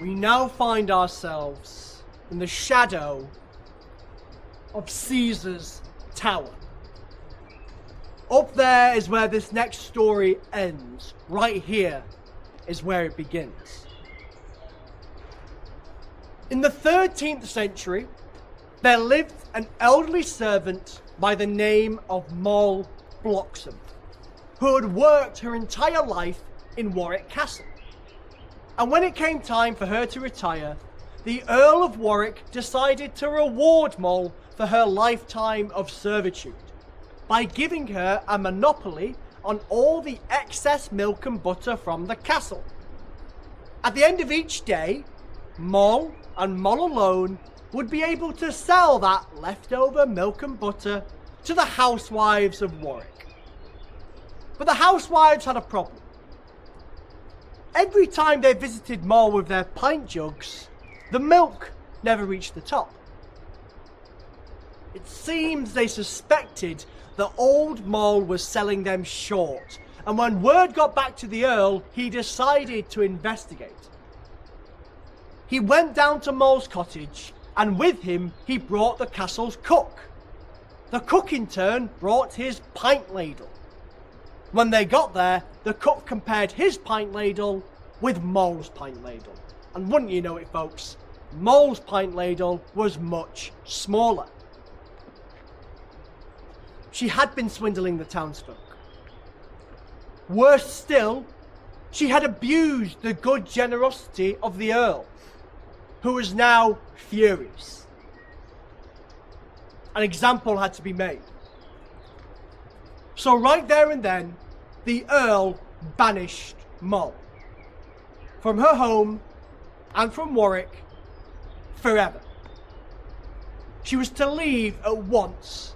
We now find ourselves in the shadow of Caesar's Tower. Up there is where this next story ends. Right here is where it begins. In the 13th century, there lived an elderly servant by the name of Moll Bloxham, who had worked her entire life in Warwick Castle. And when it came time for her to retire, the Earl of Warwick decided to reward Moll for her lifetime of servitude by giving her a monopoly on all the excess milk and butter from the castle. At the end of each day, Moll and Moll alone would be able to sell that leftover milk and butter to the housewives of Warwick. But the housewives had a problem. Every time they visited Moll with their pint jugs, the milk never reached the top. It seems they suspected that old Moll was selling them short, and when word got back to the Earl, he decided to investigate. He went down to Moll's cottage, and with him he brought the castle's cook. The cook in turn brought his pint ladle. When they got there, the cook compared his pint ladle with Moll's pint ladle. And wouldn't you know it, folks, Moll's pint ladle was much smaller. She had been swindling the townsfolk. Worse still, she had abused the good generosity of the Earl, who was now furious. An example had to be made. So right there and then, the Earl banished Moll from her home and from Warwick forever. She was to leave at once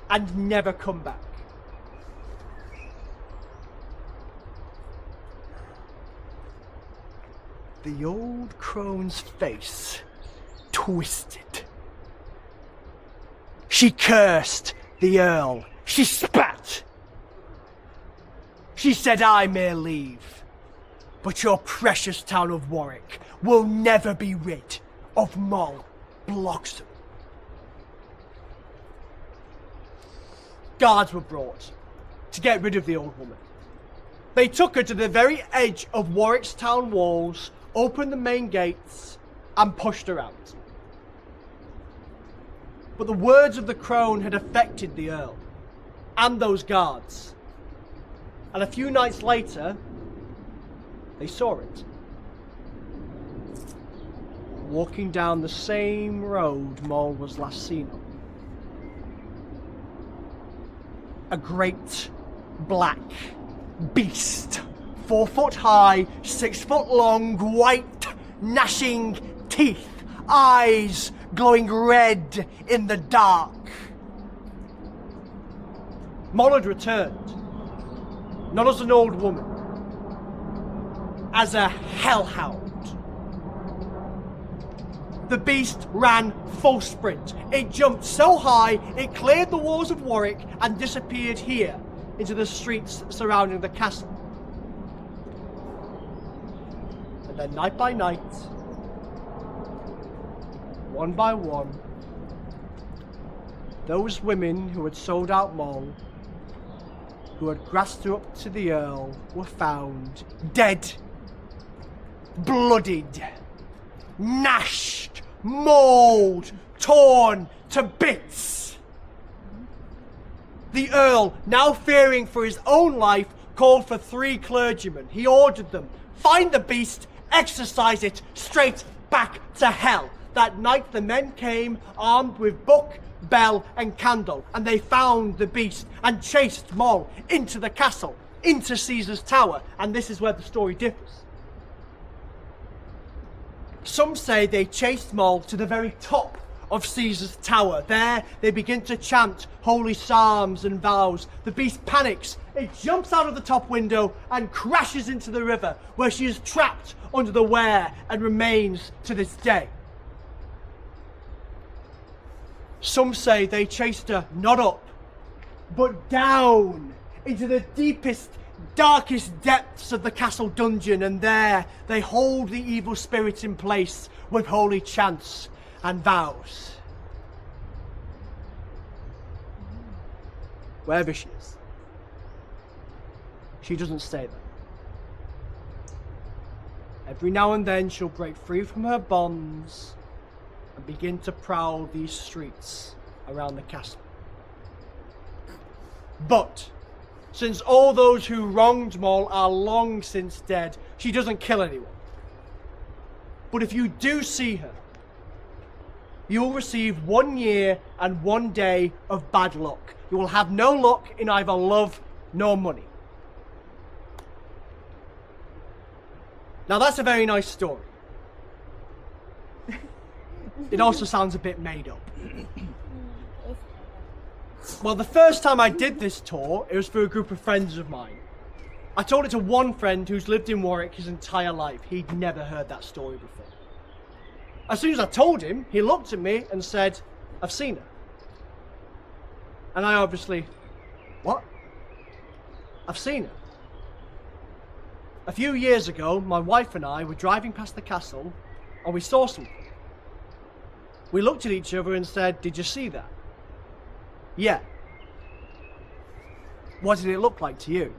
and never come back. The old crone's face twisted. She cursed the Earl. She spat. She said, "I may leave, but your precious town of Warwick will never be rid of Moll Bloxham." Guards were brought to get rid of the old woman. They took her to the very edge of Warwick's town walls, opened the main gates, and pushed her out. But the words of the crone had affected the Earl and those guards. And a few nights later, they saw it. Walking down the same road Moll was last seen on. A great black beast, 4 foot high, 6 foot long, white, gnashing teeth, eyes glowing red in the dark. Moll had returned, not as an old woman, as a hellhound. The beast ran full sprint. It jumped so high, it cleared the walls of Warwick and disappeared here into the streets surrounding the castle. And then night by night, one by one, those women who had sold out Moll, who had grassed her up to the Earl, were found dead, bloodied, gnashed, mauled, torn to bits. The Earl, now fearing for his own life, called for 3 clergymen. He ordered them, find the beast, exorcise it straight back to hell. That night the men came armed with book, bell and candle, and they found the beast and chased Moll into the castle, into Caesar's Tower, and this is where the story differs. Some say they chased Moll to the very top of Caesar's Tower. There they begin to chant holy psalms and vows. The beast panics. It jumps out of the top window and crashes into the river, where she is trapped under the Wear and remains to this day. Some say they chased her not up, but down into the deepest, darkest depths of the castle dungeon, and there they hold the evil spirit in place with holy chants and vows. Wherever she is, she doesn't stay there. Every now and then she'll break free from her bonds and begin to prowl these streets around the castle. But since all those who wronged Moll are long since dead, she doesn't kill anyone. But if you do see her, you'll receive 1 year and 1 day of bad luck. You will have no luck in either love nor money. Now that's a very nice story. It also sounds a bit made up. Well, the first time I did this tour, it was for a group of friends of mine. I told it to one friend who's lived in Warwick his entire life. He'd never heard that story before. As soon as I told him, he looked at me and said, "I've seen her." And I obviously, "What?" "I've seen her. A few years ago, my wife and I were driving past the castle and we saw something. We looked at each other and said, 'Did you see that?' 'Yeah.' 'What did it look like to you?'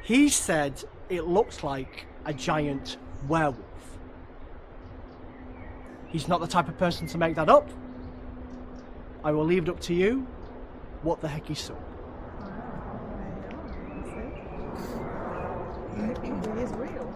He said it looked like a giant werewolf. He's not the type of person to make that up. I will leave it up to you what the heck he saw. It is real.